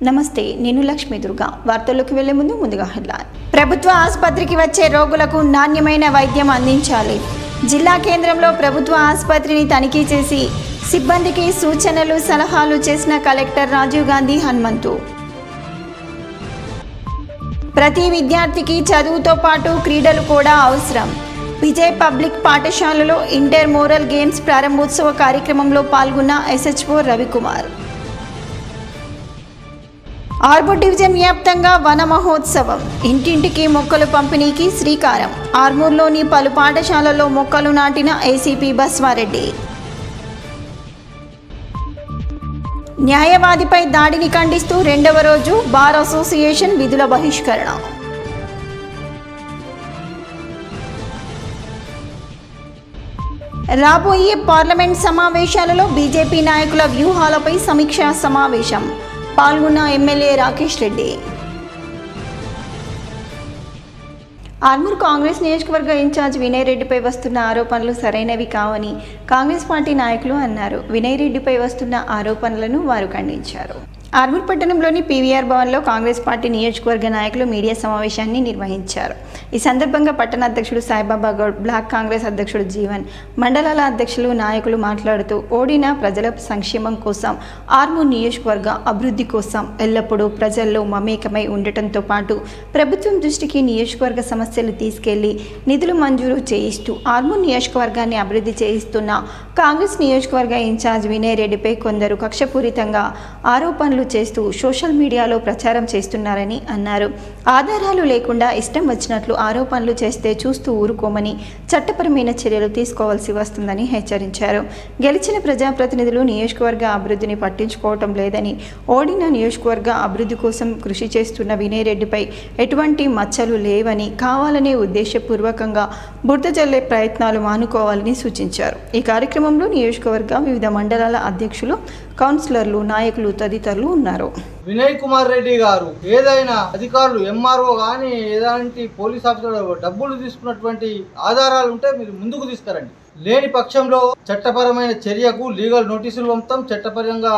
నమస్తే, నేను లక్ష్మీ దుర్గా. వార్తల్లోకి వెళ్లే ముందుగా హెడ్లైన్. ప్రభుత్వ ఆసుపత్రికి వచ్చే రోగులకు నాణ్యమైన వైద్యం అందించాలి. జిల్లా కేంద్రంలో ప్రభుత్వ ఆసుపత్రిని తనిఖీ చేసి సిబ్బందికి సూచనలు, సలహాలు చేసిన కలెక్టర్ రాజీవ్ గాంధీ హనుమంతు. ప్రతి విద్యార్థికి చదువుతో పాటు క్రీడలు కూడా అవసరం. విజయ్ పబ్లిక్ పాఠశాలలో ఇంటర్ మోరల్ గేమ్స్ ప్రారంభోత్సవ కార్యక్రమంలో పాల్గొన్న ఎస్హెచ్ఓ రవికుమార్. ఆర్మూర్ డివిజన్ వ్యాప్తంగా వన మహోత్సవం, ఇంటింటికి మొక్కలు పంపిణీకి శ్రీకారం. ఆర్మూర్లోని పలు పాఠశాలల్లో మొక్కలు నాటిన ఏసీపీ బస్వారెడ్డి. న్యాయవాదిపై దాడిని ఖండిస్తూ రెండవ రోజు బార్ అసోసియేషన్ విధుల బహిష్కరణ. రాబోయే పార్లమెంట్ సమావేశాలలో బీజేపీ నాయకుల వ్యూహాలపై సమీక్షా సమావేశం. పాల్గొన్న ఎమ్మెల్యే రాకేష్ రెడ్డి. ఆర్మూర్ కాంగ్రెస్ నియోజకవర్గ ఇన్ఛార్జ్ వినయ్ రెడ్డిపై వస్తున్న ఆరోపణలు సరైనవి కావని కాంగ్రెస్ పార్టీ నాయకులు అన్నారు. వినయ్ రెడ్డిపై వస్తున్న ఆరోపణలను వారు ఖండించారు. ఆర్మూర్ పట్టణంలోని పీవీఆర్ భవన్లో కాంగ్రెస్ పార్టీ నియోజకవర్గ నాయకులు మీడియా సమావేశాన్ని నిర్వహించారు. ఈ సందర్భంగా పట్టణ అధ్యక్షుడు సాయిబాబా గౌడ్, బ్లాక్ కాంగ్రెస్ అధ్యక్షుడు జీవన్, మండలాల అధ్యక్షులు, నాయకులు మాట్లాడుతూ ఓడిన ప్రజల సంక్షేమం కోసం, ఆర్మూర్ నియోజకవర్గ అభివృద్ధి కోసం ఎల్లప్పుడూ ప్రజల్లో మమేకమై ఉండటంతో పాటు ప్రభుత్వం దృష్టికి నియోజకవర్గ సమస్యలు తీసుకెళ్లి నిధులు మంజూరు చేయిస్తూ ఆర్మూర్ నియోజకవర్గాన్ని అభివృద్ధి చేయిస్తున్న కాంగ్రెస్ నియోజకవర్గ ఇన్ఛార్జ్ వినయ్ రెడ్డిపై కొందరు కక్షపూరితంగా ఆరోపణలు చేస్తూ సోషల్ మీడియాలో ప్రచారం చేస్తున్నారని అన్నారు. ఆధారాలు లేకుండా ఇష్టం వచ్చినట్లు ఆరోపణలు చేస్తే చూస్తూ ఊరుకోమని చట్టపరమైన చర్యలు తీసుకోవాల్సి వస్తుందని హెచ్చరించారు. గెలిచిన ప్రజాప్రతినిధులు నియోజకవర్గ అభివృద్ధిని పట్టించుకోవటం లేదని, ఓడిన నియోజకవర్గ అభివృద్ధి కోసం కృషి చేస్తున్న వినయ్ రెడ్డిపై ఎటువంటి మచ్చలు లేవని, కావాలనే ఉద్దేశపూర్వకంగా బురద జల్లే ప్రయత్నాలు మానుకోవాలని సూచించారు. ఈ కార్యక్రమంలో నియోజకవర్గ వివిధ మండలాల అధ్యక్షులు, కౌన్సిలర్లు, నాయకులు తదితరులు ఉన్నారు. వినయ్ కుమార్ రెడ్డి గారు ఏదైనా అధికారులు, ఎంఆర్ఓ కానీ ఏదాంటి పోలీస్ ఆఫీసర్ డబ్బులు తీసుకున్నటువంటి ఆధారాలు ఉంటే మీరు ముందుకు తీసుకురండి. లేని పక్షంలో చట్టపరమైన చర్యకు లీగల్ నోటీసులు పంపుతాం, చట్టపరంగా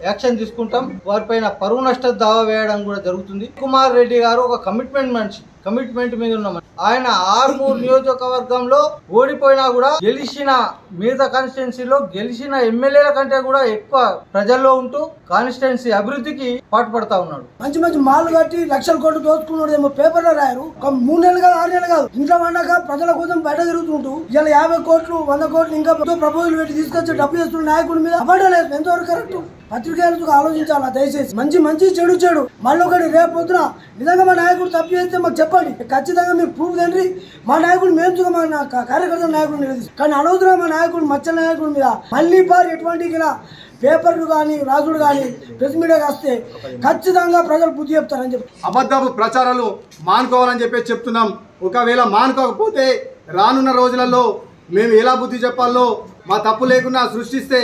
యాక్షన్ తీసుకుంటాం. వారిపైన పరువు నష్ట దావా వేయడం కూడా జరుగుతుంది. కుమార్ రెడ్డి గారు ఒక కమిట్మెంట్ మనిషి, కమిట్మెంట్ మీద ఉన్నామని ఆయన ఆర్మూర్ నియోజకవర్గంలో ఓడిపోయినా కూడా గెలిచిన మిగతా కాన్స్టిట్యున్సీలో గెలిచిన ఎమ్మెల్యేల కంటే కూడా ఎక్కువ ప్రజల్లో ఉంటూ కాన్స్టిట్యున్సీ అభివృద్ధికి పాటుపడతా ఉన్నాడు. మంచి మంచి మాలు కట్టి లక్షల కోట్లు దోచుకున్నాడు ఏమో పేపర్లో రాయరు. 3 నెలలు కాదు, 6 నెలలు కాదు, ఇంట్లో వండక ప్రజల కోసం బయట తిరుగుతుంటూ ఇలా 50 కోట్లు 100 కోట్లు ఇంకా ప్రపోజల్ పెట్టి తీసుకొచ్చి డబ్బు చేస్తున్న నాయకుడి మీద అబద్ధాలు ఎంతవరకు కరెక్ట్? పత్రికలకు ఆలోచించాలా దయచేసి. మంచి చెడు మళ్ళీ ఒకటి రేపు పొద్దున నిజంగా మా నాయకుడు తప్పు చేస్తే మాకు చెప్పండి, ఖచ్చితంగా మీరు ప్రూఫ్ తండ్రి. మా నాయకుడు మేము మా కార్యకర్తల నాయకుడు నిలదీస్తాం. కానీ అనవసరం మా నాయకుడు మచ్చల నాయకుడి మీద మళ్ళీ ఎటువంటి ఇలా పేపర్లు కానీ రాజుడు కానీ ప్రెస్ మీడియాకి వస్తే ఖచ్చితంగా ప్రజలు బుద్ధి చెప్తారని చెప్పి అబద్ధపు ప్రచారాలు మానుకోవాలని చెప్పేసి చెప్తున్నాం. ఒకవేళ మానుకోకపోతే రానున్న రోజులలో మేము ఎలా బుద్ధి చెప్పాలో మా తప్పు లేకుండా సృష్టిస్తే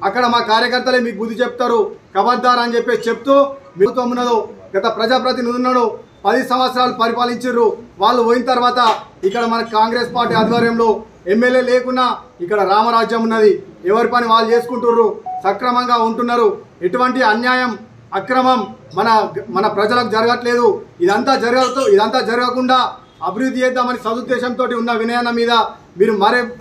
అక్కడ మా కార్యకర్తలే మీకు బుద్ధి చెప్తారు. ఖబర్దార్ అని చెప్పేసి చెప్తూ ప్రభుత్వం ఉన్నదో, గత ప్రజాప్రతినిధులు ఉన్నాడు, 10 సంవత్సరాలు పరిపాలించారు. వాళ్ళు పోయిన తర్వాత ఇక్కడ మన కాంగ్రెస్ పార్టీ ఆధ్వర్యంలో ఎమ్మెల్యే లేకున్నా ఇక్కడ రామరాజ్యం ఉన్నది. ఎవరి పని వాళ్ళు చేసుకుంటున్నారు, సక్రమంగా ఉంటున్నారు. ఎటువంటి అన్యాయం, అక్రమం మన ప్రజలకు జరగట్లేదు. ఇదంతా జరగకుండా అభివృద్ధి చేద్దామని సదుద్దేశంతో ఉన్న వినయన మీద మీరు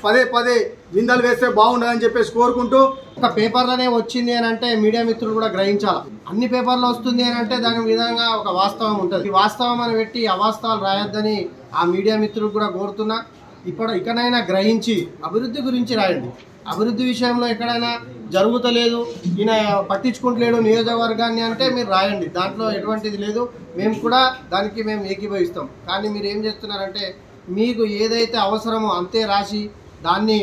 మరే పదే నిందలు వేస్తే బాగుండదని చెప్పేసి కోరుకుంటూ, ఒక పేపర్లోనే వచ్చింది అని అంటే మీడియా మిత్రులు కూడా గ్రహించాలి. అన్ని పేపర్లో వస్తుంది అని అంటే దాని విధంగా ఒక వాస్తవం ఉంటుంది. ఈ వాస్తవం అని పెట్టి అవాస్తవాలు రాయొద్దని ఆ మీడియా మిత్రులు కూడా కోరుతున్నా. ఇకనైనా గ్రహించి అభివృద్ధి గురించి రాయండి. అభివృద్ధి విషయంలో ఎక్కడైనా జరుగుతలేదు, ఈయన పట్టించుకుంటలేడు నియోజకవర్గాన్ని అంటే మీరు రాయండి, దాంట్లో ఎటువంటిది లేదు. మేము కూడా దానికి ఏకీభవిస్తాం. కానీ మీరు ఏం చేస్తున్నారంటే మీకు ఏదైతే అవసరమో అంతే రాసి దాన్ని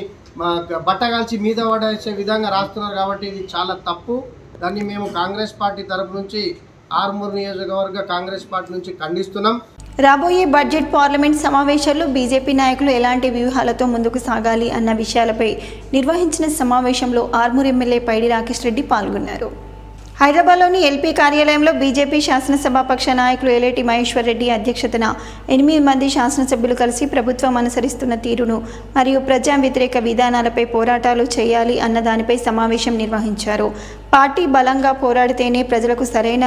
బట్టగాల్చి మీద పడేసే విధంగా రాస్తున్నారు. కాబట్టి ఇది చాలా తప్పు. దాన్ని మేము కాంగ్రెస్ పార్టీ తరపు నుంచి, ఆర్మూర్ నియోజకవర్గ కాంగ్రెస్ పార్టీ నుంచి ఖండిస్తున్నాం. రాబోయే బడ్జెట్ పార్లమెంట్ సమావేశాల్లో బీజేపీ నాయకులు ఎలాంటి వ్యూహాలతో ముందుకు సాగాలి అన్న విషయాలపై నిర్వహించిన సమావేశంలో ఆర్మూర్ ఎమ్మెల్యే పైడి రాకేష్ రెడ్డి పాల్గొన్నారు. హైదరాబాద్లోని ఎల్పీ కార్యాలయంలో బీజేపీ శాసనసభాపక్ష నాయకులు ఎలేటి మహేశ్వర్ రెడ్డి అధ్యక్షతన 8 మంది శాసనసభ్యులు కలిసి ప్రభుత్వం అనుసరిస్తున్న తీరును మరియు ప్రజా వ్యతిరేక విధానాలపై పోరాటాలు చేయాలి అన్న దానిపై సమావేశం నిర్వహించారు. పార్టీ బలంగా పోరాడితేనే ప్రజలకు సరైన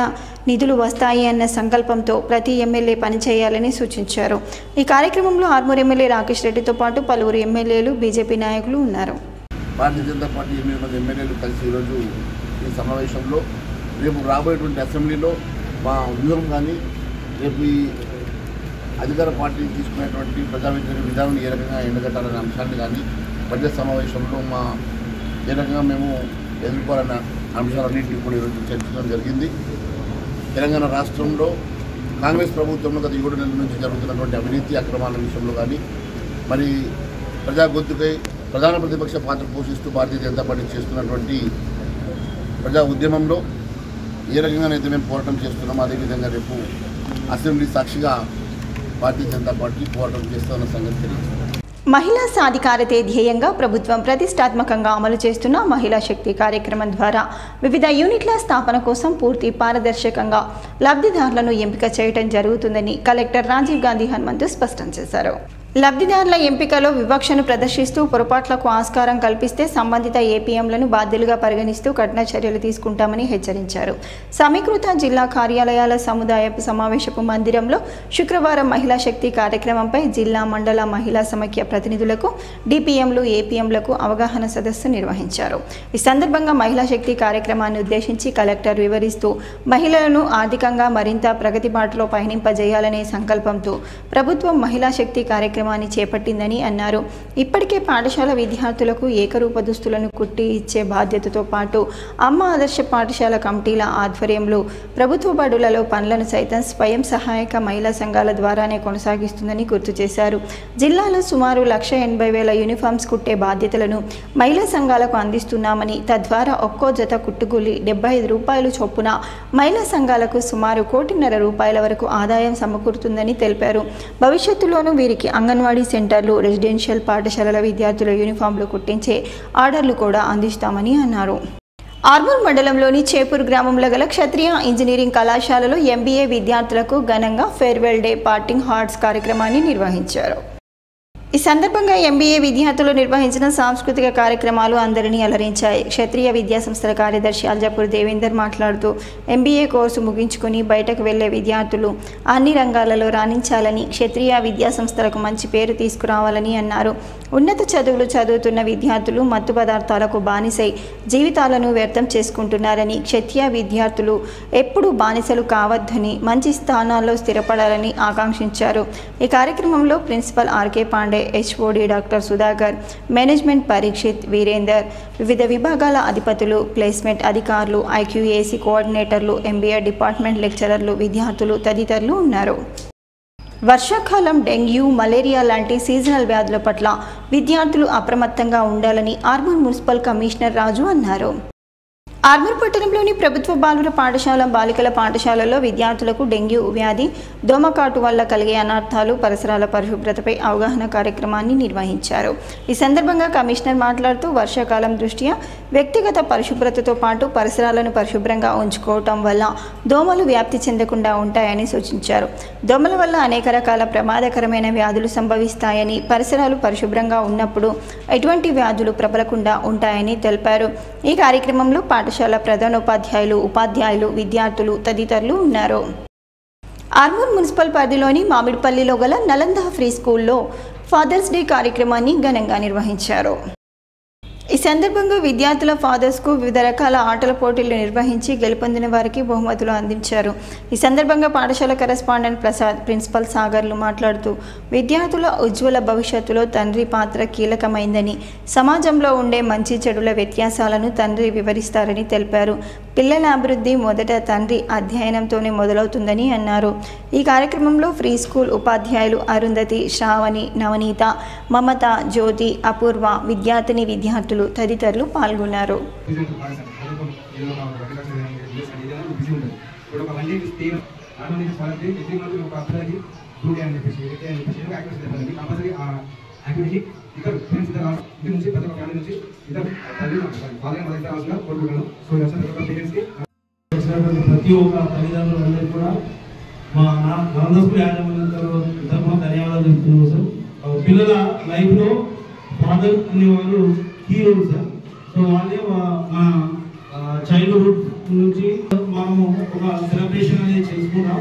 నిధులు వస్తాయి అన్న సంకల్పంతో ప్రతి ఎమ్మెల్యే పనిచేయాలని సూచించారు. ఈ కార్యక్రమంలో ఆర్మూర్ ఎమ్మెల్యే రాకేష్ రెడ్డితో పాటు పలువురు ఎమ్మెల్యేలు, బీజేపీ నాయకులు ఉన్నారు. భారతీయ జనతా పార్టీ 8 మంది ఎమ్మెల్యేలు కలిసి ఈరోజు ఈ సమావేశంలో రేపు రాబోయేటువంటి అసెంబ్లీలో మా వ్యూహం కానీ రేపు ఈ అధికార పార్టీ తీసుకునేటువంటి ప్రజా వ్యతిరేక విధానం ఏ రకంగా ఎండగట్టాలనే అంశాన్ని కానీ బడ్జెట్ సమావేశంలో ఏ రకంగా మేము ఎదుర్కోవాలన్న అంశాలన్నింటినీ కూడా ఈరోజు చర్చించడం జరిగింది. తెలంగాణ రాష్ట్రంలో కాంగ్రెస్ ప్రభుత్వంలో గత 7 నెలల నుంచి జరుగుతున్నటువంటి అవినీతి అక్రమాల విషయంలో కానీ మరి ప్రజా గొంతుకై ప్రధాన ప్రతిపక్ష పాత్ర పోషిస్తూ భారతీయ జనతా పార్టీ చేస్తున్నటువంటి ప్రజా ఉద్యమంలో ఏ రకంగానైతే మేము పోరాటం చేస్తున్నామో అదేవిధంగా రేపు అసెంబ్లీ సాక్షిగా భారతీయ జనతా పార్టీ పోరాటం చేస్తున్న సంగతి తెలియదు. మహిళా సాధికారతే ధ్యేయంగా ప్రభుత్వం ప్రతిష్టాత్మకంగా అమలు చేస్తున్న మహిళా శక్తి కార్యక్రమం ద్వారా వివిధ యూనిట్ల స్థాపన కోసం పూర్తి పారదర్శకంగా లబ్ధిదారులను ఎంపిక చేయడం జరుగుతుందని కలెక్టర్ రాజీవ్ గాంధీ హనుమంతు స్పష్టం చేశారు. లబ్ధిదారుల ఎంపికలో వివక్షను ప్రదర్శిస్తూ పొరపాట్లకు ఆస్కారం కల్పిస్తే సంబంధిత ఏపీఎంలను బాధ్యులుగా పరిగణిస్తూ కఠిన చర్యలు తీసుకుంటామని హెచ్చరించారు. సమీకృత జిల్లా కార్యాలయాల సముదాయపు సమావేశపు మందిరంలో శుక్రవారం మహిళా శక్తి కార్యక్రమంపై జిల్లా మండల మహిళా సమైక్య ప్రతినిధులకు, డిపిఎంలు, ఏపీఎంలకు అవగాహన సదస్సు నిర్వహించారు. ఈ సందర్భంగా మహిళా శక్తి కార్యక్రమాన్ని ఉద్దేశించి కలెక్టర్ వివరిస్తూ మహిళలను ఆర్థికంగా మరింత ప్రగతి బాటలో పయనింపజేయాలనే సంకల్పంతో ప్రభుత్వం మహిళా శక్తి కార్యక్రమాన్ని చేపట్టిందని అన్నారు. ఇప్పటికే పాఠశాల విద్యార్థులకు ఏకరూప దుస్తులను కుట్టి ఇచ్చే బాధ్యతతో పాటు అమ్మ ఆదర్శ పాఠశాల కమిటీల ఆధ్వర్యంలో ప్రభుత్వ బడులలో పనులను సైతం స్వయం సహాయక మహిళా సంఘాల ద్వారానే కొనసాగిస్తుందని గుర్తు చేశారు. జిల్లాలో సుమారు 1,80,000 యూనిఫామ్స్ కుట్టే బాధ్యతలను మహిళా సంఘాలకు అందిస్తున్నామని, తద్వారా ఒక్కో జత కుట్టుకూలి ₹75 చొప్పున మహిళా సంఘాలకు సుమారు ₹1,50,00,000 వరకు ఆదాయం సమకూరుతుందని తెలిపారు. భవిష్యత్తులోనూ వీరికి అంగన్వాడీ సెంటర్లు, రెసిడెన్షియల్ పాఠశాలల విద్యార్థుల యూనిఫామ్లు కుట్టించే ఆర్డర్లు కూడా అందిస్తామని అన్నారు. ఆర్మూర్ మండలంలోని చేపూర్ గ్రామంలో గల క్షత్రియ ఇంజనీరింగ్ కళాశాలలో ఎంబీఏ విద్యార్థులకు ఘనంగా ఫేర్వెల్ డే పార్టింగ్ హార్ట్స్ కార్యక్రమాన్ని నిర్వహించారు. ఈ సందర్భంగా ఎంబీఏ విద్యార్థులు నిర్వహించిన సాంస్కృతిక కార్యక్రమాలు అందరినీ అలరించాయి. క్షత్రియ విద్యా సంస్థల కార్యదర్శి అల్జాపూర్ దేవేందర్ మాట్లాడుతూ ఎంబీఏ కోర్సు ముగించుకుని బయటకు వెళ్లే విద్యార్థులు అన్ని రంగాలలో రాణించాలని, క్షత్రియ విద్యా సంస్థలకు మంచి పేరు తీసుకురావాలని అన్నారు. ఉన్నత చదువులు చదువుతున్న విద్యార్థులు మత్తు పదార్థాలకు బానిసై జీవితాలను వ్యర్థం చేసుకుంటున్నారని, క్షత్రియ విద్యార్థులు ఎప్పుడూ బానిసలు కావద్దని, మంచి స్థానాల్లో స్థిరపడాలని ఆకాంక్షించారు. ఈ కార్యక్రమంలో principal R K Pandey, HOD doctor Sudhakar, management Parikshit, Virender, వివిధ విభాగాల అధిపతులు, ప్లేస్మెంట్ అధికారులు, ఐక్యూఏసీ కోఆర్డినేటర్లు, ఎంబీఏ డిపార్ట్మెంట్ లెక్చరర్లు, విద్యార్థులు తదితరులు ఉన్నారు. వర్షాకాలం డెంగ్యూ, మలేరియా లాంటి సీజనల్ వ్యాధుల పట్ల విద్యార్థులు అప్రమత్తంగా ఉండాలని ఆర్మూర్ మున్సిపల్ కమిషనర్ రాజు అన్నారు. ఆర్మూర్ పట్టణంలోని ప్రభుత్వ బాలుర పాఠశాల, బాలికల పాఠశాలలో విద్యార్థులకు డెంగ్యూ వ్యాధి, దోమకాటు వల్ల కలిగే అనర్థాలు, పరిసరాల పరిశుభ్రతపై అవగాహన కార్యక్రమాన్ని నిర్వహించారు. ఈ సందర్భంగా కమిషనర్ మాట్లాడుతూ వర్షాకాలం దృష్ట్యా వ్యక్తిగత పరిశుభ్రతతో పాటు పరిసరాలను పరిశుభ్రంగా ఉంచుకోవటం వల్ల దోమలు వ్యాప్తి చెందకుండా ఉంటాయని సూచించారు. దోమల వల్ల అనేక రకాల ప్రమాదకరమైన వ్యాధులు సంభవిస్తాయని, పరిసరాలు పరిశుభ్రంగా ఉన్నప్పుడు ఎటువంటి వ్యాధులు ప్రబలకుండా ఉంటాయని తెలిపారు. ఈ కార్యక్రమంలో పాఠశాల ప్రధానోపాధ్యాయులు, ఉపాధ్యాయులు, విద్యార్థులు తదితరులు ఉన్నారు. ఆర్మూర్ మున్సిపల్ పరిధిలోని మామిడిపల్లిలో గల నలంద ఫ్రీ స్కూల్లో ఫాదర్స్ డే కార్యక్రమాన్ని ఘనంగా నిర్వహించారు. ఈ సందర్భంగా విద్యార్థుల ఫాదర్స్కు వివిధ రకాల ఆటల పోటీలు నిర్వహించి గెలుపొందిన వారికి బహుమతులు అందించారు. ఈ సందర్భంగా పాఠశాల కరెస్పాండెంట్ ప్రసాద్, ప్రిన్సిపల్ సాగర్లు మాట్లాడుతూ విద్యార్థుల ఉజ్వల భవిష్యత్తులో తండ్రి పాత్ర కీలకమైందని, సమాజంలో ఉండే మంచి చెడుల వ్యత్యాసాలను తండ్రి వివరిస్తారని తెలిపారు. పిల్లల అభివృద్ధి మొదట తండ్రి అధ్యయనంతోనే మొదలవుతుందని అన్నారు. ఈ కార్యక్రమంలో ఫ్రీ స్కూల్ ఉపాధ్యాయులు అరుంధతి, శ్రావణి, నవనీత, మమత, జ్యోతి, అపూర్వ, విద్యార్థిని, విద్యార్థులు తదితరులు పాల్గొన్నారు. వచ్చినటువంటి ప్రతి ఒక్క తల్లిదండ్రులందరికీ కూడా మా నాన్నస్కూల్ యాజమాన్యం తరఫున ధన్యవాదాలు చెప్తున్నాము సార్. పిల్లల లైఫ్లో ఫాదర్ అనేవారు హీరో సార్. సో వాళ్ళే మా చైల్డ్హుడ్ నుంచి మనము ఒక సెలబ్రేషన్ అనేది చేసుకున్నాం.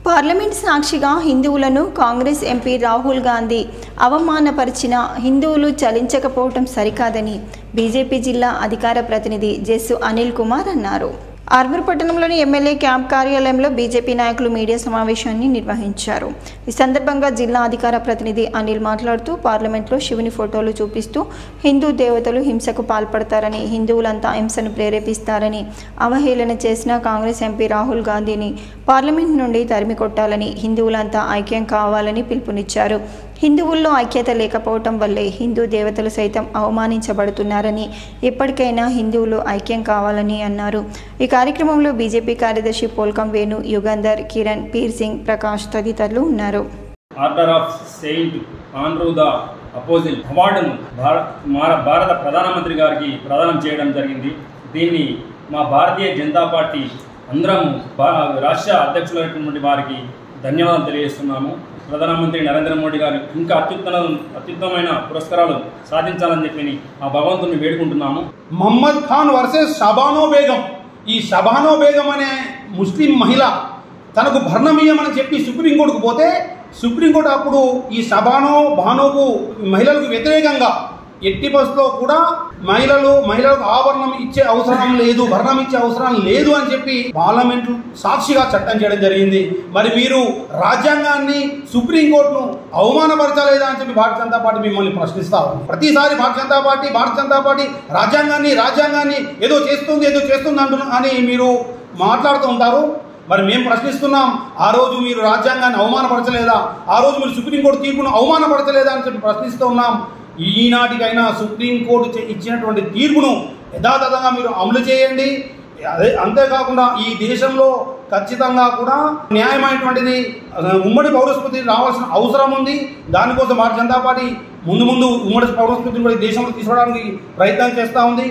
పార్లమెంట్ సాక్షిగా హిందువులను కాంగ్రెస్ ఎంపీ రాహుల్ గాంధీ అవమానపరిచిన హిందువులు చలించకపోవటం సరికాదని బీజేపీ జిల్లా అధికార ప్రతినిధి జెస్సు అనిల్ కుమార్ అన్నారు. ఆర్మూర్ పట్టణంలోని ఎమ్మెల్యే క్యాంప్ కార్యాలయంలో బీజేపీ నాయకులు మీడియా సమావేశాన్ని నిర్వహించారు. ఈ సందర్భంగా జిల్లా అధికార ప్రతినిధి అనిల్ మాట్లాడుతూ పార్లమెంట్లో శివుని ఫోటోలు చూపిస్తూ హిందూ దేవతలు హింసకు పాల్పడతారని, హిందువులంతా హింసను ప్రేరేపిస్తారని అవహేళన చేసిన కాంగ్రెస్ ఎంపీ రాహుల్ గాంధీని పార్లమెంట్ నుండి తరిమి కొట్టాలని, హిందువులంతా ఐక్యం కావాలని పిలుపునిచ్చారు. హిందువుల్లో ఐక్యత లేకపోవటం వల్లే హిందూ దేవతలు సైతం అవమానించబడుతున్నారని, ఎప్పటికైనా హిందువులు ఐక్యం కావాలని అన్నారు. ఈ కార్యక్రమంలో బీజేపీ కార్యదర్శి పోల్కం వేణు, యుగంధర్, కిరణ్, పీర్ సింగ్, ప్రకాష్ తదితరులు ఉన్నారు. Order of Saint Andrew the అపోజిల్ అవార్డును భారత ప్రధానమంత్రి గారికి ప్రదానం చేయడం జరిగింది. దీన్ని మా భారతీయ జనతా పార్టీ అందరము రాష్ట్ర అధ్యక్షులైనటువంటి వారికి ధన్యవాదాలు తెలియజేస్తున్నాము. ప్రధానమంత్రి నరేంద్ర మోడీ గారు ఇంకా అత్యుత్తమైన పురస్కారాలు సాధించాలని చెప్పి ఆ భగవంతుని వేడుకుంటున్నాము. మహమ్మద్ ఖాన్ వర్సెస్ షబానో బేగం. ఈ షబానో బేగం అనే ముస్లిం మహిళ తనకు భరణమియ్యమని చెప్పి సుప్రీంకోర్టుకు పోతే సుప్రీంకోర్టు అప్పుడు ఈ షబానోకు మహిళలకు వ్యతిరేకంగా ఎట్టి బస్సులో కూడా మహిళలకు ఆభరణం ఇచ్చే అవసరం లేదు, భరణం ఇచ్చే అవసరం లేదు అని చెప్పి పార్లమెంటు సాక్షిగా చట్టం చేయడం జరిగింది. మరి మీరు రాజ్యాంగాన్ని, సుప్రీంకోర్టును అవమానపరచలేదా అని చెప్పి భారతీయ జనతా పార్టీ మిమ్మల్ని ప్రశ్నిస్తారు. ప్రతిసారి భారతీయ జనతా పార్టీ రాజ్యాంగాన్ని ఏదో చేస్తుంది అని మీరు మాట్లాడుతూ ఉంటారు. మరి మేము ప్రశ్నిస్తున్నాం, ఆ రోజు మీరు రాజ్యాంగాన్ని అవమానపరచలేదా, ఆ రోజు మీరు సుప్రీంకోర్టు తీర్పును అవమానపరచలేదా అని చెప్పి ప్రశ్నిస్తూ ఉన్నాం. ఈనాటికైనా సుప్రీంకోర్టు ఇచ్చినటువంటి తీర్పును యథాతథంగా మీరు అమలు చేయండి. అంతేకాకుండా ఈ దేశంలో ఖచ్చితంగా కూడా న్యాయమైనటువంటిది ఉమ్మడి పౌరస్మృతి రావాల్సిన అవసరం ఉంది. దానికోసం భారతీయ జనతా పార్టీ ముందు ఉమ్మడి పౌరస్మృతిని కూడా దేశంలో తీసుకోవడానికి ప్రయత్నం చేస్తూ ఉంది.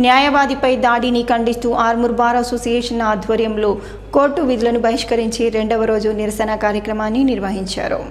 న్యాయవాదిపై దాడిని ఖండిస్తూ ఆర్మూర్ బార్ అసోసియేషన్ ఆధ్వర్యంలో కోర్టు విధులను బహిష్కరించి 2వ రోజు నిరసన కార్యక్రమాన్ని నిర్వహించారు.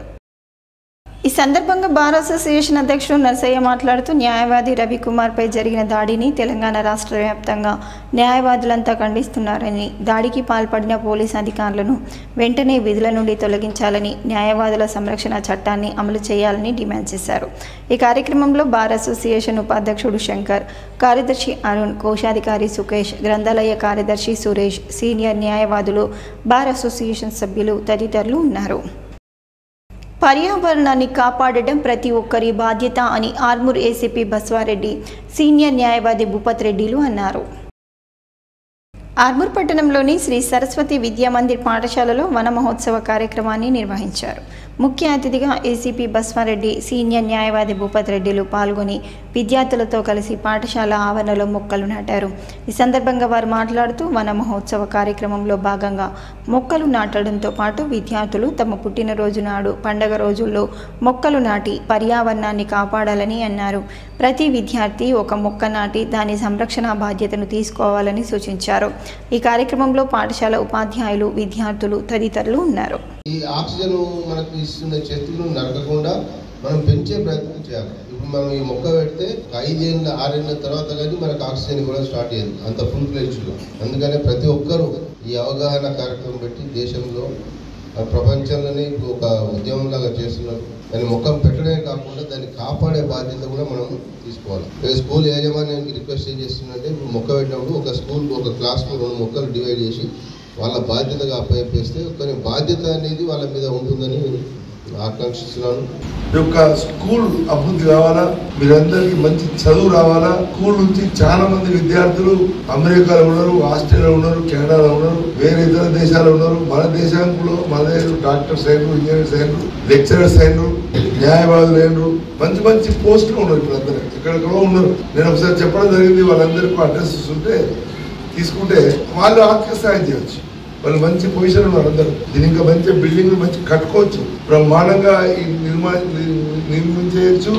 ఈ సందర్భంగా బార్ అసోసియేషన్ అధ్యక్షుడు నర్సయ్య మాట్లాడుతూ న్యాయవాది రవికుమార్పై జరిగిన దాడిని తెలంగాణ రాష్ట్ర వ్యాప్తంగా న్యాయవాదులంతా ఖండిస్తున్నారని, దాడికి పాల్పడిన పోలీసు అధికారులను వెంటనే విధుల నుండి తొలగించాలని, న్యాయవాదుల సంరక్షణ చట్టాన్ని అమలు చేయాలని డిమాండ్ చేశారు. ఈ కార్యక్రమంలో బార్ అసోసియేషన్ ఉపాధ్యక్షుడు శంకర్, కార్యదర్శి అరుణ్, కోశాధికారి సుకేష్, గ్రంథాలయ కార్యదర్శి సురేష్, సీనియర్ న్యాయవాదులు, బార్ అసోసియేషన్ సభ్యులు తదితరులు ఉన్నారు. పర్యావరణాన్ని కాపాడడం ప్రతి ఒక్కరి బాధ్యత అని ఆర్మూర్ ఏసీపీ బస్వారెడ్డి, సీనియర్ న్యాయవాది భూపత్ రెడ్డిలు అన్నారు. ఆర్మూర్ పట్టణంలోని శ్రీ సరస్వతి విద్యా మందిర్ పాఠశాలలో వన మహోత్సవ కార్యక్రమాన్ని నిర్వహించారు. ముఖ్య అతిథిగా ఏసీపీ బస్వారెడ్డి, సీనియర్ న్యాయవాది భూపత్ రెడ్డిలు పాల్గొని విద్యార్థులతో కలిసి పాఠశాల ఆవరణలో మొక్కలు నాటారు. ఈ సందర్భంగా వారు మాట్లాడుతూ వన మహోత్సవ కార్యక్రమంలో భాగంగా మొక్కలు నాటడంతో పాటు విద్యార్థులు తమ పుట్టినరోజు నాడు, పండగ రోజుల్లో మొక్కలు నాటి పర్యావరణాన్ని కాపాడాలని అన్నారు. ప్రతి విద్యార్థి ఒక మొక్క నాటి దాని సంరక్షణ బాధ్యతను తీసుకోవాలని సూచించారు. ఈ కార్యక్రమంలో పాఠశాల ఉపాధ్యాయులు, విద్యార్థులు తదితరులు ఉన్నారు. ఈ ఆక్సిజన్ మనకు ఇస్తున్న చెట్లను నరకకుండా మనం పెంచే ప్రయత్నం చేయాలి. ఇప్పుడు మనం ఈ మొక్క పెడితే 5 ఏళ్ళ 6 ఏళ్ళ తర్వాత కానీ మనకు ఆక్సిజన్ కూడా స్టార్ట్ అయ్యింది అంత ఫుల్ ఫ్లెడ్జ్గా. అందుకనే ప్రతి ఒక్కరూ ఈ అవగాహన కార్యక్రమం పెట్టి దేశంలో ప్రపంచంలోనే ఇప్పుడు ఒక ఉద్యమంలాగా చేస్తున్నారు. దాన్ని మొక్కను పెట్టడమే కాకుండా దాన్ని కాపాడే బాధ్యత కూడా మనం తీసుకోవాలి. స్కూల్ యాజమాన్యానికి రిక్వెస్ట్ ఏం చేస్తుందంటే, ఇప్పుడు మొక్క పెట్టినప్పుడు ఒక స్కూల్ ఒక క్లాస్లో 2 మొక్కలు డివైడ్ చేసి వాళ్ళ బాధ్యతగా అప్పగిస్తే కొన్ని బాధ్యత అనేది వాళ్ళ మీద ఉంటుందని ఆకాంక్షిస్తున్నాను. ఈ యొక్క స్కూల్ అభివృద్ధి కావాలా, మీరందరికీ మంచి చదువు రావాలా. స్కూల్ నుంచి చాలా మంది విద్యార్థులు అమెరికాలో ఉన్నారు, ఆస్ట్రేలియాలో ఉన్నారు, కెనడాలో ఉన్నారు, వేరే ఇతర దేశాలు ఉన్నారు. మన దేశంలో మన డాక్టర్స్ అయినరు, ఇంజనీర్స్ అయినరు, లెక్చరర్స్ అయినరు, న్యాయవాదులు అయినరు, మంచి మంచి పోస్టులు ఉన్నారు. ఇప్పుడు అందరూ ఎక్కడెక్కడో ఉన్నారు. నేను ఒకసారి చెప్పడం జరిగింది, వాళ్ళందరికీ అడ్రస్ ఉంటే తీసుకుంటే వాళ్ళు ఆర్థిక సాయం చేయవచ్చు. వాళ్ళు మంచి పొజిషన్ ఉన్నారు అందరూ. దీని ఇంకా మంచి బిల్డింగ్ మంచి కట్టుకోవచ్చు, బ్రహ్మాండంగా నిర్మించేయచ్చు,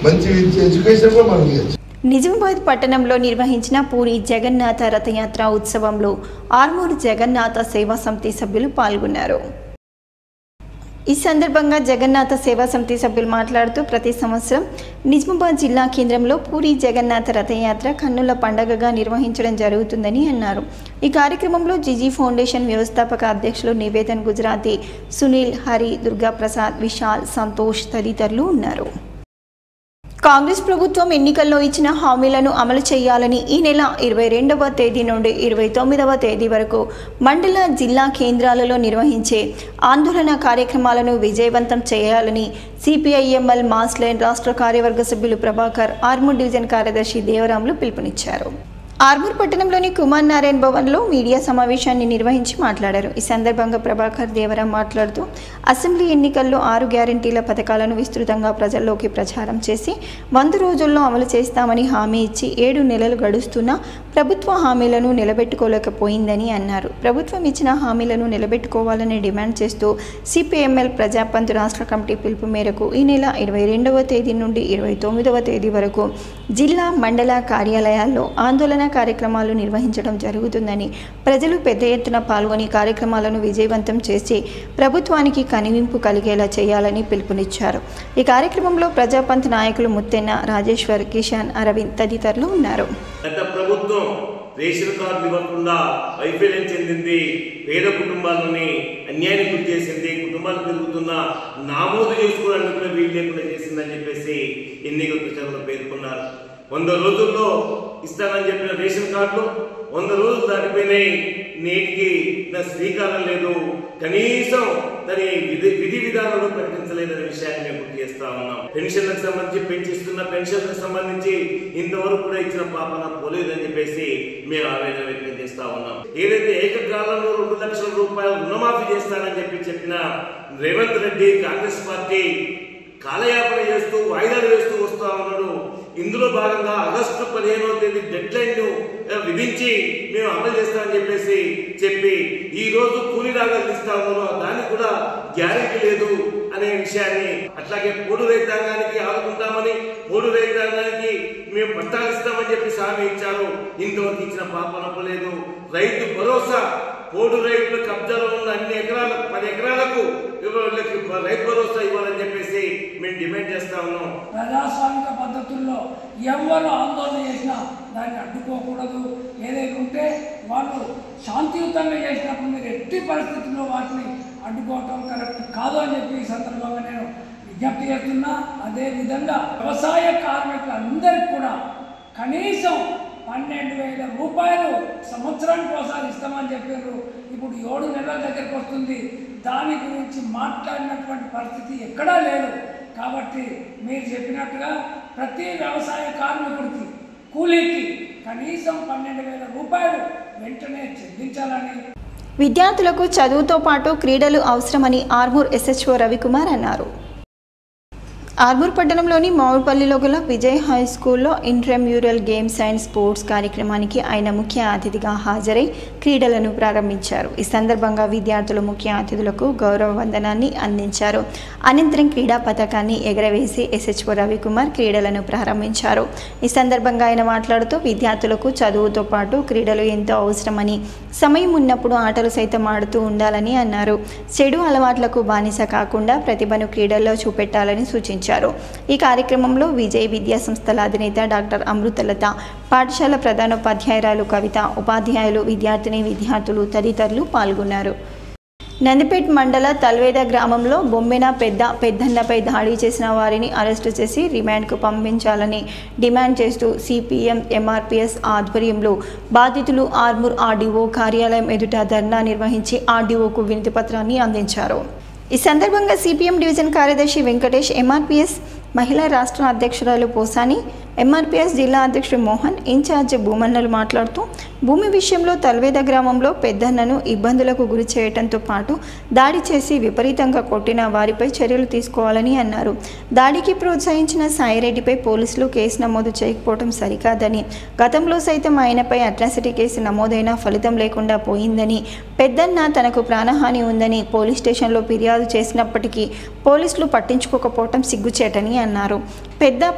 మంచి ఎడ్యుకేషన్ కూడా మనం ఇవ్వచ్చు. నిజామాబాద్ పట్టణంలో నిర్వహించిన పూరి జగన్నాథ రథయాత్ర ఉత్సవంలో ఆర్మూర్ జగన్నాథ సేవా సమితి సభ్యులు పాల్గొన్నారు. ఈ సందర్భంగా జగన్నాథ సేవా సమితి సభ్యులు మాట్లాడుతూ ప్రతి సంవత్సరం నిజామాబాద్ జిల్లా కేంద్రంలో పూరి జగన్నాథ రథయాత్ర కన్నుల పండగగా నిర్వహించడం జరుగుతుందని అన్నారు. ఈ కార్యక్రమంలో జిజి ఫౌండేషన్ వ్యవస్థాపక అధ్యక్షులు నివేదన్ గుజరాతీ, సునీల్, హరి, దుర్గాప్రసాద్, విశాల్, సంతోష్ తదితరులు ఉన్నారు. కాంగ్రెస్ ప్రభుత్వం ఎన్నికల్లో ఇచ్చిన హామీలను అమలు చేయాలని ఈ నెల 22వ తేదీ నుండి 29వ తేదీ వరకు మండల, జిల్లా కేంద్రాలలో నిర్వహించే ఆందోళన కార్యక్రమాలను విజయవంతం చేయాలని సిపిఐఎంఎల్ మాస్ లైన్ రాష్ట్ర కార్యవర్గ సభ్యులు ప్రభాకర్, ఆర్మూర్ డివిజన్ కార్యదర్శి దేవరాములు పిలుపునిచ్చారు. ఆర్మూర్ పట్టణంలోని కుమార్ నారాయణ్ భవన్లో మీడియా సమావేశాన్ని నిర్వహించి మాట్లాడారు. ఈ సందర్భంగా ప్రభాకర్, దేవరాం మాట్లాడుతూ అసెంబ్లీ ఎన్నికల్లో 6 గ్యారంటీల పథకాలను విస్తృతంగా ప్రజల్లోకి ప్రచారం చేసి 100 రోజుల్లో అమలు చేస్తామని హామీ ఇచ్చి 7 నెలలు గడుస్తున్నా ప్రభుత్వ హామీలను నిలబెట్టుకోలేకపోయిందని అన్నారు. ప్రభుత్వం ఇచ్చిన హామీలను నిలబెట్టుకోవాలని డిమాండ్ చేస్తూ సిపిఎంఎల్ ప్రజాపంత్ రాష్ట్ర కమిటీ పిలుపు మేరకు ఈ నెల 22వ తేదీ నుండి 29వ తేదీ వరకు జిల్లా, మండల కార్యాలయాల్లో ఆందోళన కార్యక్రమాలు నిర్వహించడం జరుగుతుందని, ప్రజలు పెద్ద ఎత్తున పాల్గొని కార్యక్రమాలను విజయవంతం చేసి ప్రభుత్వానికి కనివింపు కలిగేలా చేయాలని పిలుపునిచ్చారు. ఈ కార్యక్రమంలో ప్రజాపంత్ నాయకులు ముత్తెన్న, రాజేశ్వర్, కిషన్, అరవింద్ తదితరులు ఉన్నారు. గత ప్రభుత్వం రేషన్ కార్డు ఇవ్వకుండా వైఫల్యం చెందింది, పేద కుటుంబాలని అన్యాయానికి గురి చేసింది, కుటుంబాలు పెరుగుతున్న నామోదు చేసుకోవడానికి కూడా వీలు లేకుండా చేసిందని చెప్పేసి ఎన్నికల ప్రచారంలో పేర్కొన్నారు. 100 రోజుల్లో ఇస్తానని చెప్పిన రేషన్ కార్డులు 100 రోజులు దాటిపోయినాయి, నేటికి శ్రీకారం లేదు, కనీసం దాని విధి విధానాలు ప్రకటించలేదనే విషయాన్ని మేము గుర్తు చేస్తా ఉన్నాం. పెన్షన్లకు సంబంధించి పెంచిస్తున్న పెన్షన్లకు సంబంధించి ఇంతవరకు కూడా ఇచ్చిన పాపన పోలేదని చెప్పేసి మేము ఆవేదన వ్యక్తం చేస్తా ఉన్నాం. ఏదైతే ఏకకాలంలో 2 లక్షల రూపాయలు రుణమాఫీ చేస్తానని చెప్పిన రేవంత్ రెడ్డి కాంగ్రెస్ పార్టీ కాలయాపన చేస్తూ వాయిదాలు వేస్తూ వస్తా ఉన్నాడు. ఇందులో భాగంగా ఆగస్టు 15వ తేదీ డెడ్ లైన్ ను విధించి మేము అమలు చేస్తామని చెప్పి ఈ రోజు కూలీ రాగాలు ఇస్తా ఉన్నారు, దానికి కూడా గ్యారెంటీ లేదు అనే విషయాన్ని, అట్లాగే పోడు రైతాంగానికి ఆదుకుంటామని, పోడు రైతాంగానికి మేము పట్టాలు ఇస్తామని చెప్పి హామీ ఇచ్చారు, ఇంతవరకు ఇచ్చిన పాపనప్పు లేదు. రైతు భరోసా, పోడు రైతుల కబ్జాలో ఉన్న అన్ని ఎకరాలకు 10 ఎకరాలకు రైతు భరోసా ఇవ్వాలని చెప్పేసి మేము డిమాండ్ చేస్తా ఉన్నాం. ప్రజాస్వామిక పద్ధతుల్లో ఎవరు ఆందోళన చేసినా దాన్ని అడ్డుకోకూడదు. ఏదైతే ఉంటే వాళ్ళు శాంతియుతంగా చేసినప్పుడు మీరు ఎట్టి పరిస్థితుల్లో వాటిని అడ్డుకోవటం కరెక్ట్ కాదు అని చెప్పి ఈ సందర్భంగా నేను విజ్ఞప్తి చేస్తున్నా. అదేవిధంగా వ్యవసాయ కార్మికులందరికీ కూడా కనీసం 12,000 రూపాయలు సంవత్సరానికి ఒకసారి ఇస్తామని చెప్పారు. ఇప్పుడు 7 నెలల దగ్గరకు వస్తుంది, దాని గురించి మాట్లాడినటువంటి పరిస్థితి ఎక్కడా లేదు. కాబట్టి మీరు చెప్పినట్టుగా ప్రతి వ్యవసాయ కార్మికుడికి, కూలీకి కనీసం 12,000 రూపాయలు వెంటనే చెల్లించాలని. విద్యార్థులకు చదువుతో పాటు క్రీడలు అవసరమని ఆర్మూర్ ఎస్హెచ్ఓ రవికుమార్ అన్నారు. ఆర్మూర్ పట్టణంలోని మామిడిపల్లిలో గల విజయ్ హై స్కూల్లో ఇంట్రామ్యూరల్ గేమ్స్ అండ్ స్పోర్ట్స్ కార్యక్రమానికి ఆయన ముఖ్య అతిథిగా హాజరై క్రీడలను ప్రారంభించారు. ఈ సందర్భంగా విద్యార్థులు ముఖ్య అతిథులకు గౌరవ వందనాన్ని అందించారు. అనంతరం క్రీడా పతాకాన్ని ఎగరవేసి ఎస్హెచ్ఓ రవికుమార్ క్రీడలను ప్రారంభించారు. ఈ సందర్భంగా ఆయన మాట్లాడుతూ విద్యార్థులకు చదువుతో పాటు క్రీడలు ఎంతో అవసరమని, సమయం ఉన్నప్పుడు ఆటలు సైతం ఆడుతూ ఉండాలని అన్నారు. చెడు అలవాట్లకు బానిస కాకుండా ప్రతిభను క్రీడల్లో చూపెట్టాలని సూచించారు. ఈ కార్యక్రమంలో విజయ్ విద్యా సంస్థల అధినేత డాక్టర్ అమృతలత, పాఠశాల ప్రధానోపాధ్యాయురాలు కవిత, ఉపాధ్యాయులు, విద్యార్థులు తదితరులు పాల్గొన్నారు. నందిపేట్ మండల తల్వేద గ్రామంలో బొమ్మెన పెద్దన్నపై దాడి చేసిన వారిని అరెస్టు చేసి రిమాండ్కు పంపించాలని డిమాండ్ చేస్తూ సిపిఎం ఎంఆర్పిఎస్ ఆధ్వర్యంలో బాధితులు ఆర్మూర్ ఆర్డీఓ కార్యాలయం ఎదుట ధర్నా నిర్వహించి ఆర్డీఓకు వినతి పత్రాన్ని అందించారు. ఈ సందర్భంగా సిపిఎం డివిజన్ కార్యదర్శి వెంకటేష్, ఎంఆర్పిఎస్ మహిళా రాష్ట్ర అధ్యక్షురాలు పోసాని, ఎంఆర్పిఎస్ జిల్లా అధ్యక్షుడు మోహన్, ఇన్ఛార్జ్ భూమన్నలు మాట్లాడుతూ భూమి విషయంలో తల్వేద గ్రామంలో పెద్దన్నను ఇబ్బందులకు గురి చేయడంతో పాటు దాడి చేసి విపరీతంగా కొట్టిన వారిపై చర్యలు తీసుకోవాలని అన్నారు. దాడికి ప్రోత్సహించిన సాయిరెడ్డిపై పోలీసులు కేసు నమోదు చేయకపోవడం సరికాదని, గతంలో సైతం ఆయనపై అట్రాసిటీ కేసు నమోదైనా ఫలితం లేకుండా పోయిందని, పెద్దన్న తనకు ప్రాణహాని ఉందని పోలీస్ స్టేషన్లో ఫిర్యాదు చేసినప్పటికీ పోలీసులు పట్టించుకోకపోవడం సిగ్గుచేటని అన్నారు.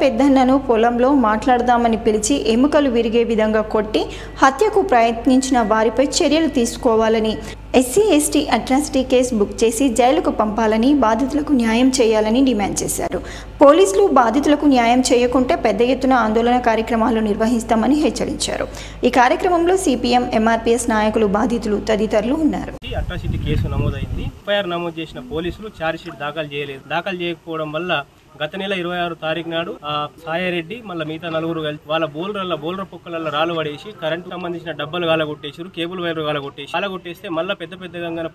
పెద్దన్నను పొలంలో హాల్లో మాట్లాడదామని పిలిచి ఎముకలు విరిగే విధంగా కొట్టి హత్యకు ప్రయత్నించిన వారిపై చర్యలు తీసుకోవాలని, SC ST atrocity case book చేసి జైలుకు పంపాలని, బాధితులకు న్యాయం చేయాలని డిమాండ్ చేశారు. పోలీసులు బాధితులకు న్యాయం చేయకుంటే పెద్ద ఎత్తున ఆందోళన కార్యక్రమాలు నిర్వహిస్తామని హెచ్చరించారు. ఈ కార్యక్రమంలో సిపిఎం, ఎంఆర్పీఎస్ నాయకులు, బాధితులు తదితరులు ఉన్నారు. అట్రాసిటీ కేసు నమోదైంది. ఎఫ్ఐఆర్ నమోదు చేసిన పోలీసులు ఛార్జ్షీట్ దాఖలు చేయలేదు. దాఖలు చేయకపోవడం వల్ల గత నెల 26 తారీఖు నాడు సాయారెడ్డి మళ్ళీ మిగతా నలుగురు కలిసి వాళ్ళ బోల్డర్ పొక్కలలో రాళ్ళు పడేసి కరెంటు సంబంధించిన డబ్బాలు గాలగొట్టేసారు, కేబుల్ వైర్ గాలగొట్టేస్తే మళ్ళీ పెద్ద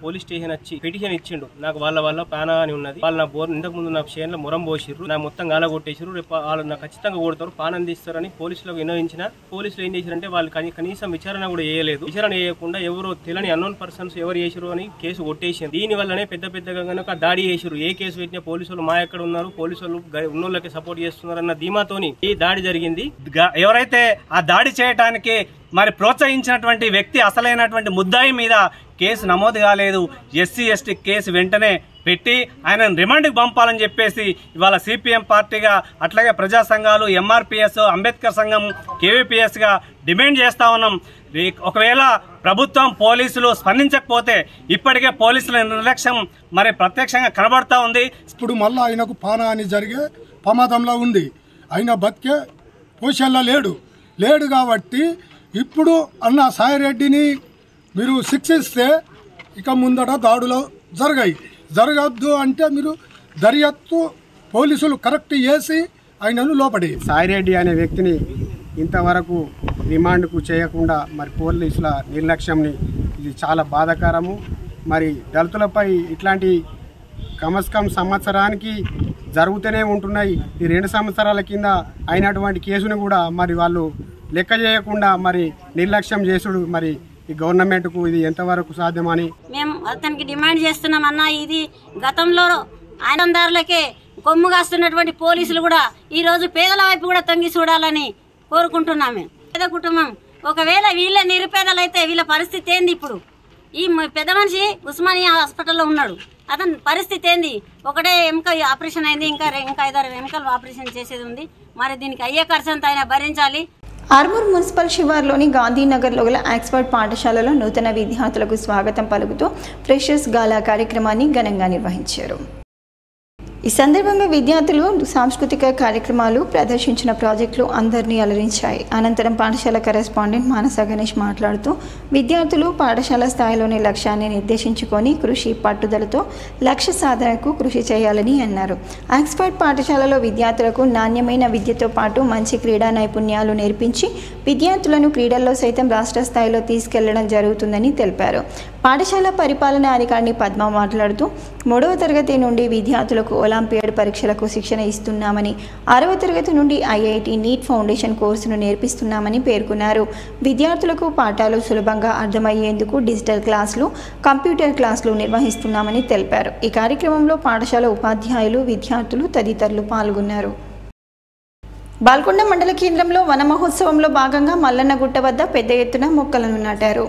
పోలీస్ స్టేషన్ వచ్చి పిటిషన్ ఇచ్చిండు. నాకు వాళ్ళ పానా అని ఉన్నది, వాళ్ళ నా ఇంతకు ముందు నా చేనులో మురం పోసిర్రు, నా మొత్తం గాలగొట్టేసారు, రేపు వాళ్ళు నాకు ఖచ్చితంగా కొడతారు, పానం తీస్తారని పోలీసులకు విన్నవించిన. పోలీసులు ఏం చేశారంటే వాళ్ళు కనీసం విచారణ కూడా చేయలేదు. విచారణ చేయకుండా ఎవరో తెలియని అన్నోన్ పర్సన్స్ ఎవరు చేసారు అని కేసు కొట్టేసారు. దీని వల్లనే పెద్దగా కనుక దాడి చేసారు. ఏ కేసు పెట్టినా పోలీసులు మా ఎక్కడ ఉన్నారు, పోలీసులు ఉన్నోళ్ళకి సపోర్ట్ చేస్తున్నారన్న ధీమాతోని ఈ దాడి జరిగింది. ఎవరైతే ఆ దాడి చేయడానికి మరి ప్రోత్సహించినటువంటి వ్యక్తి అసలైనటువంటి ముద్దాయి మీద కేసు నమోదు కాలేదు. ఎస్సీ ఎస్టీ కేసు వెంటనే పెట్టి ఆయనను రిమాండ్కి పంపాలని చెప్పేసి ఇవాళ సిపిఎం పార్టీగా, అట్లాగే ప్రజా సంఘాలు, ఎంఆర్పీఎస్, అంబేద్కర్ సంఘం, కేవీపీఎస్గా డిమాండ్ చేస్తా ఉన్నాం. ఒకవేళ ప్రభుత్వం, పోలీసులు స్పందించకపోతే ఇప్పటికే పోలీసుల నిర్లక్ష్యం మరి ప్రత్యక్షంగా కనబడతా ఉంది. ఇప్పుడు మళ్ళీ ఆయనకు పానాన్ని జరిగే ప్రమాదంలో ఉంది. ఆయన బతికే పొజిషన్లో లేడు కాబట్టి ఇప్పుడు అన్న సాయిరెడ్డిని మీరు శిక్షిస్తే ఇక ముందట దాడులు జరగద్దు అంటే మీరు దర్యాప్తు పోలీసులు కరెక్ట్ చేసి ఆయనను లోపడి. సాయిరెడ్డి అనే వ్యక్తిని ఇంతవరకు రిమాండ్కు చేయకుండా మరి పోలీసుల నిర్లక్ష్యంని ఇది చాలా బాధాకరము. మరి దళితులపై ఇట్లాంటి కమస్కం సంవత్సరానికి జరుగుతూనే ఉంటున్నాయి. ఈ 2 సంవత్సరాల కింద అయినటువంటి కేసును కూడా మరి వాళ్ళు లెక్క చేయకుండా మరి నిర్లక్ష్యం చేసుడు మరి ఈ గవర్నమెంట్కు ఇది ఎంతవరకు సాధ్యమని మేము అతనికి డిమాండ్ చేస్తున్నామన్నా. ఇది గతంలో ఆయనందారులకే కొమ్ము కాస్తున్నటువంటి పోలీసులు కూడా ఈరోజు పేదల వైపు కూడా తొంగి చూడాలని కోరుకుంటున్నాము. పేద కుటుంబం ఒకవేళ వీళ్ళ నిరుపేదలైతే వీళ్ళ పరిస్థితి ఏంది? ఇప్పుడు ఈ పెద్ద మనిషి ఉస్మానియా హాస్పిటల్లో ఉన్నాడు, అతని పరిస్థితి ఏంది? ఒకటే ఎముక ఆపరేషన్ అయింది, ఇంకా 5-6 ఎముకలు ఆపరేషన్ చేసేది ఉంది. మరి దీనికి అయ్యే ఖర్చు అంతా ఆయన భరించాలి. ఆర్మూర్ మున్సిపల్ శివార్లోని గాంధీనగర్లో గల ఆక్స్ఫర్డ్ పాఠశాలలో నూతన విద్యార్థులకు స్వాగతం పలుకుతూ ఫ్రెషర్స్ గాలా కార్యక్రమాన్ని ఘనంగా నిర్వహించారు. ఈ సందర్భంగా విద్యార్థులు సాంస్కృతిక కార్యక్రమాలు ప్రదర్శించిన ప్రాజెక్టులు అందరినీ అలరించాయి. అనంతరం పాఠశాల కరెస్పాండెంట్ మానస గణేష్ మాట్లాడుతూ విద్యార్థులు పాఠశాల స్థాయిలోని లక్ష్యాన్ని నిర్దేశించుకొని కృషి పట్టుదలతో లక్ష్య సాధనకు కృషి చేయాలని అన్నారు. ఆక్స్ఫర్డ్ పాఠశాలలో విద్యార్థులకు నాణ్యమైన విద్యతో పాటు మంచి క్రీడా నైపుణ్యాలు నేర్పించి విద్యార్థులను క్రీడల్లో సైతం రాష్ట్ర స్థాయిలో తీసుకెళ్లడం జరుగుతుందని తెలిపారు. పాఠశాల పరిపాలనా అధికారిని పద్మ మాట్లాడుతూ 3వ తరగతి నుండి విద్యార్థులకు ఒలింపియాడ్ పరీక్షలకు శిక్షణ ఇస్తున్నామని, 6వ తరగతి నుండి ఐఐటి నీట్ ఫౌండేషన్ కోర్సును నేర్పిస్తున్నామని పేర్కొన్నారు. విద్యార్థులకు పాఠాలు సులభంగా అర్థమయ్యేందుకు డిజిటల్ క్లాసులు, కంప్యూటర్ క్లాసులు నిర్వహిస్తున్నామని తెలిపారు. ఈ కార్యక్రమంలో పాఠశాల ఉపాధ్యాయులు, విద్యార్థులు తదితరులు పాల్గొన్నారు. బాల్కొండ మండల కేంద్రంలో వన మహోత్సవంలో భాగంగా మల్లన్నగుట్ట వద్ద పెద్ద ఎత్తున మొక్కలను నాటారు.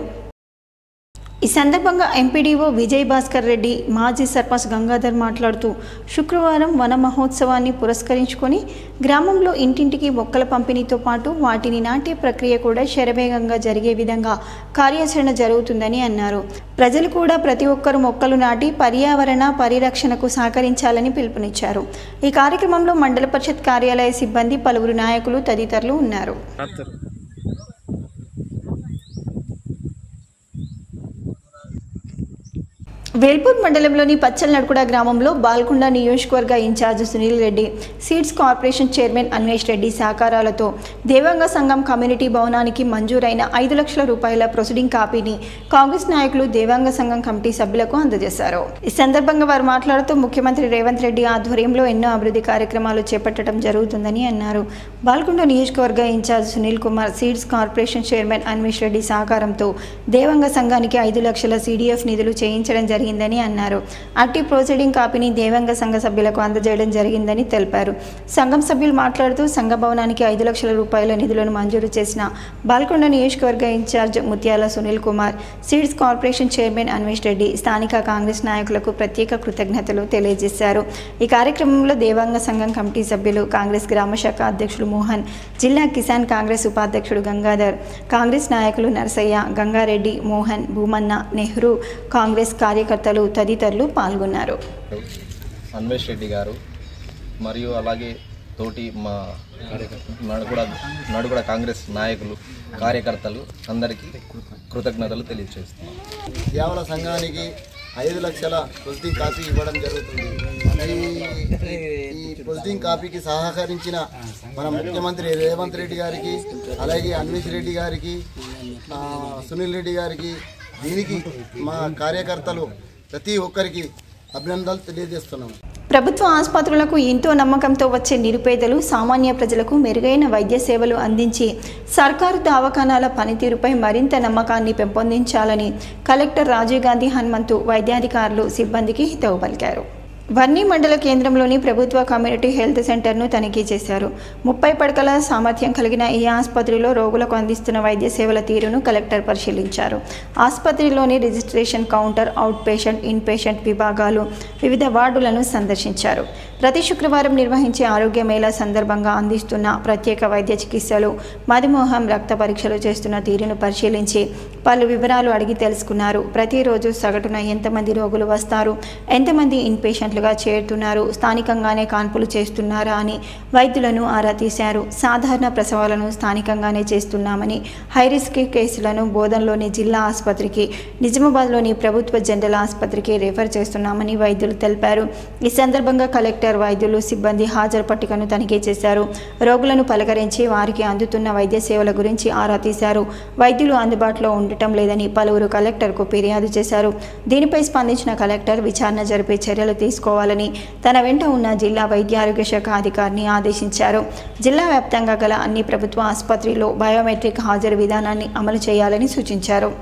ఈ సందర్భంగా ఎంపీడీఓ విజయ్ భాస్కర్ రెడ్డి, మాజీ సర్పంచ్ గంగాధర్ మాట్లాడుతూ శుక్రవారం వన మహోత్సవాన్ని పురస్కరించుకొని గ్రామంలో ఇంటింటికి మొక్కల పంపిణీతో పాటు వాటిని నాటే ప్రక్రియ కూడా శరవేగంగా జరిగే విధంగా కార్యాచరణ జరుగుతుందని అన్నారు. ప్రజలు కూడా ప్రతి ఒక్కరూ మొక్కలు నాటి పర్యావరణ పరిరక్షణకు సహకరించాలని పిలుపునిచ్చారు. ఈ కార్యక్రమంలో మండల పరిషత్ కార్యాలయ సిబ్బంది, పలువురు నాయకులు తదితరులు ఉన్నారు. వేల్పూర్ మండలంలోని పచ్చల్నడుకుడ గ్రామంలో బాల్కొండ నియోజకవర్గ incharge Sunil Reddy, seeds corporation chairman Anvesh Reddy సహకారాలతో దేవాంగ సంఘం కమ్యూనిటీ భవనానికి మంజూరైన 5 లక్షల రూపాయల ప్రొసీడింగ్ కాపీని కాంగ్రెస్ నాయకులు దేవాంగ సంఘం కమిటీ సభ్యులకు అందజేశారు. ఈ సందర్భంగా వారు మాట్లాడుతూ ముఖ్యమంత్రి రేవంత్ రెడ్డి ఆధ్వర్యంలో ఎన్నో అభివృద్ధి కార్యక్రమాలు చేపట్టడం జరుగుతుందని అన్నారు. బాల్కొండ నియోజకవర్గ incharge Sunil Kumar, seeds corporation chairman Anvesh Reddy సహకారంతో దేవాంగ సంఘానికి 5 లక్షల CDF నిధులు చేయించడం జరిగింది జరిగిందని అన్నారు. అట్టి ప్రొసీడింగ్ కాపీని దేవాంగ సంఘ సభ్యులకు అందజేయడం జరిగిందని తెలిపారు. సంఘం సభ్యులు మాట్లాడుతూ సంఘ భవనానికి 5 లక్షల రూపాయల నిధులను మంజూరు చేసిన బాల్కొండ నియోజకవర్గ ఇన్ఛార్జ్ ముత్యాల Sunil Kumar, seeds corporation chairman Anvesh Reddy, స్థానిక కాంగ్రెస్ నాయకులకు ప్రత్యేక కృతజ్ఞతలు తెలియజేశారు. ఈ కార్యక్రమంలో దేవాంగ సంఘం కమిటీ సభ్యులు, కాంగ్రెస్ గ్రామ శాఖ అధ్యక్షుడు మోహన్, జిల్లా కిసాన్ కాంగ్రెస్ ఉపాధ్యక్షుడు గంగాధర్, కాంగ్రెస్ నాయకులు నరసయ్య, గంగారెడ్డి, మోహన్, భూమన్న, నెహ్రూ, కాంగ్రెస్ కార్యకర్తలు తదితరులు పాల్గొన్నారు. అన్వేష్ రెడ్డి గారు మరియు అలాగే తోటి మా నడుగుడ కాంగ్రెస్ నాయకులు, కార్యకర్తలు అందరికీ కృతజ్ఞతలు తెలియజేస్తున్నాం. దేవాల సంఘానికి 5 లక్షల ప్రొసీడింగ్ కాపీ ఇవ్వడం జరుగుతుంది. ఈ ప్రొసీడింగ్ కాపీకి సహకరించిన మన ముఖ్యమంత్రి రేవంత్ రెడ్డి గారికి, అలాగే అన్వేష్ రెడ్డి గారికి, సునీల్ రెడ్డి గారికి, దీనికి మా కార్యకర్తలు ప్రతి ఒక్కరికి అభినందనలు తెలియజేస్తున్నాము. ప్రభుత్వ ఆసుపత్రులకు ఎంతో నమ్మకంతో వచ్చే నిరుపేదలు, సామాన్య ప్రజలకు మెరుగైన వైద్య సేవలు అందించి సర్కారు దవాఖానాల పనితీరుపై మరింత నమ్మకాన్ని పెంపొందించాలని కలెక్టర్ రాజీవ్ గాంధీ హనుమంతు వైద్యాధికారులు సిబ్బందికి హితవు పలికారు. వర్ణి మండల కేంద్రంలోని ప్రభుత్వ కమ్యూనిటీ హెల్త్ సెంటర్ను తనిఖీ చేశారు. 30 పడకల సామర్థ్యం కలిగిన ఈ ఆసుపత్రిలో రోగులకు అందిస్తున్న వైద్య సేవల తీరును కలెక్టర్ పరిశీలించారు. ఆసుపత్రిలోని registration counter, out patient, in patient విభాగాలు, వివిధ వార్డులను సందర్శించారు. ప్రతి శుక్రవారం నిర్వహించే ఆరోగ్య మేళా సందర్భంగా అందిస్తున్న ప్రత్యేక వైద్య చికిత్సలు, మధుమేహం, రక్త పరీక్షలు చేస్తున్న తీరును పరిశీలించి పలు వివరాలు అడిగి తెలుసుకున్నారు. ప్రతిరోజు సగటున ఎంతమంది రోగులు వస్తారు, ఎంతమంది ఇన్ పేషెంట్లుగా చేరుతున్నారు, స్థానికంగానే కాన్పులు చేస్తున్నారా అని వైద్యులను ఆరా తీశారు. సాధారణ ప్రసవాలను స్థానికంగానే చేస్తున్నామని, హైరిస్క్ కేసులను బోధన్లోని జిల్లా ఆసుపత్రికి, నిజామాబాద్లోని ప్రభుత్వ జనరల్ ఆసుపత్రికి రెఫర్ చేస్తున్నామని వైద్యులు తెలిపారు. ఈ సందర్భంగా కలెక్టర్, వైద్యులు, సిబ్బంది హాజరు పట్టికను తనిఖీ చేశారు. రోగులను పలకరించి వారికి అందుతున్న వైద్య సేవల గురించి ఆరా తీశారు. వైద్యులు అందుబాటులో ఉండటం లేదని పలువురు కలెక్టర్కు ఫిర్యాదు చేశారు. దీనిపై స్పందించిన కలెక్టర్ విచారణ జరిపే చర్యలు తీసుకోవాలని తన వెంట ఉన్న జిల్లా వైద్య ఆరోగ్య శాఖ అధికారిని ఆదేశించారు. జిల్లా వ్యాప్తంగా గల అన్ని ప్రభుత్వ ఆసుపత్రుల్లో బయోమెట్రిక్ హాజరు విధానాన్ని అమలు చేయాలని సూచించారు.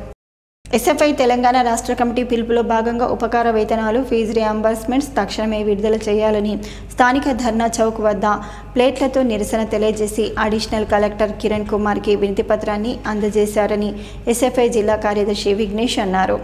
ఎస్ఎఫ్ఐ తెలంగాణ రాష్ట్ర కమిటీ పిలుపులో భాగంగా ఉపకార వేతనాలు, ఫీజు రియంబర్స్మెంట్స్ తక్షణమే విడుదల చేయాలని స్థానిక ధర్నా చౌక్ వద్ద ప్లేట్లతో నిరసన తెలియజేసి అడిషనల్ కలెక్టర్ కిరణ్ కుమార్కి వినతిపత్రాన్ని అందజేశారని ఎస్ఎఫ్ఐ జిల్లా కార్యదర్శి విఘ్నేష్ అన్నారు.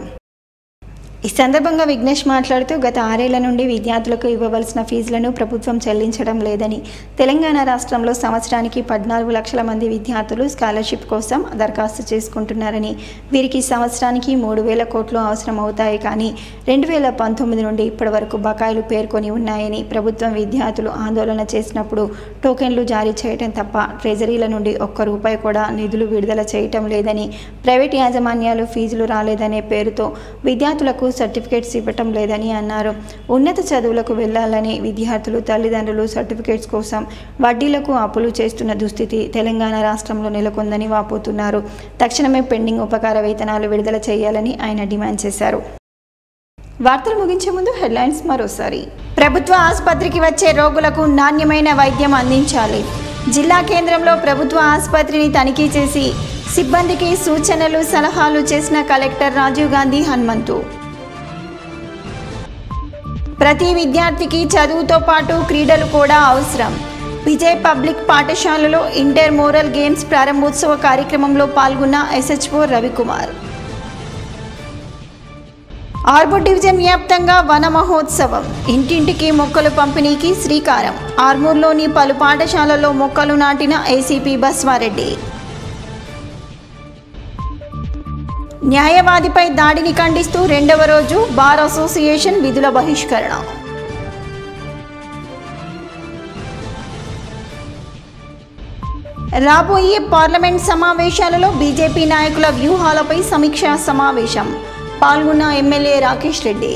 ఈ సందర్భంగా విఘ్నేష్ మాట్లాడుతూ గత 6 ఏళ్ల నుండి విద్యార్థులకు ఇవ్వవలసిన ఫీజులను ప్రభుత్వం చెల్లించడం లేదని, తెలంగాణ రాష్ట్రంలో సంవత్సరానికి 14 లక్షల మంది విద్యార్థులు స్కాలర్షిప్ కోసం దరఖాస్తు చేసుకుంటున్నారని, వీరికి సంవత్సరానికి 3,000 కోట్లు అవసరం అవుతాయి కానీ 2019 నుండి ఇప్పటి వరకు బకాయిలు పేర్కొని ఉన్నాయని, ప్రభుత్వం విద్యార్థులు ఆందోళన చేసినప్పుడు టోకెన్లు జారీ చేయటం తప్ప ట్రెజరీల నుండి ₹1 కూడా నిధులు విడుదల చేయటం లేదని, ప్రైవేట్ యాజమాన్యాలు ఫీజులు రాలేదనే పేరుతో విద్యార్థులకు సర్టిఫికేట్స్ ఇవ్వటం లేదని అన్నారు. ఉన్నత చదువులకు వెళ్లాలని విద్యార్థులు, తల్లిదండ్రులు సర్టిఫికేట్స్ కోసం వడ్డీలకు అప్పులు చేస్తున్న దుస్థితి తెలంగాణ రాష్ట్రంలో నెలకొందని వాపోతున్నారు. తక్షణమే పెండింగ్ ఉపకార వేతనాలు విడుదల చేయాలని ఆయన డిమాండ్ చేశారు. వార్తలు ముగించే ముందు హెడ్లైన్స్ మరోసారి. ప్రభుత్వ ఆసుపత్రికి వచ్చే రోగులకు నాణ్యమైన వైద్యం అందించాలి. జిల్లా కేంద్రంలో ప్రభుత్వ ఆసుపత్రిని తనిఖీ చేసి సిబ్బందికి సూచనలు, సలహాలు చేసిన కలెక్టర్ రాజీవ్ గాంధీ హనుమంతు. ప్రతి విద్యార్థికి చదువుతో పాటు క్రీడలు కూడా అవసరం. విజయ్ పబ్లిక్ పాఠశాలలో ఇంటర్ మోరల్ గేమ్స్ ప్రారంభోత్సవ కార్యక్రమంలో పాల్గొన్న ఎస్హెచ్ఓ రవికుమార్. ఆర్మూర్ డివిజన్ వ్యాప్తంగా వన మహోత్సవం, ఇంటింటికి మొక్కలు పంపిణీకి శ్రీకారం. ఆర్మూర్లోని పలు పాఠశాలల్లో మొక్కలు నాటిన ఏసీపీ బస్వారెడ్డి. న్యాయవాదిపై దాడిని ఖండిస్తూ 2వ రోజు బార్ అసోసియేషన్ విధుల బహిష్కరణ. రాబోయే పార్లమెంట్ సమావేశాలలో బీజేపీ నాయకుల వ్యూహాలపై సమీక్షా సమావేశం. పాల్గొన్న ఎమ్మెల్యే రాకేష్ రెడ్డి.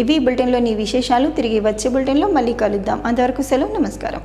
ఇవి బులెటిన్లోని విశేషాలు. తిరిగి వచ్చే బులెటిన్లో మళ్ళీ కలుద్దాం. అంతవరకు సెలవు. నమస్కారం.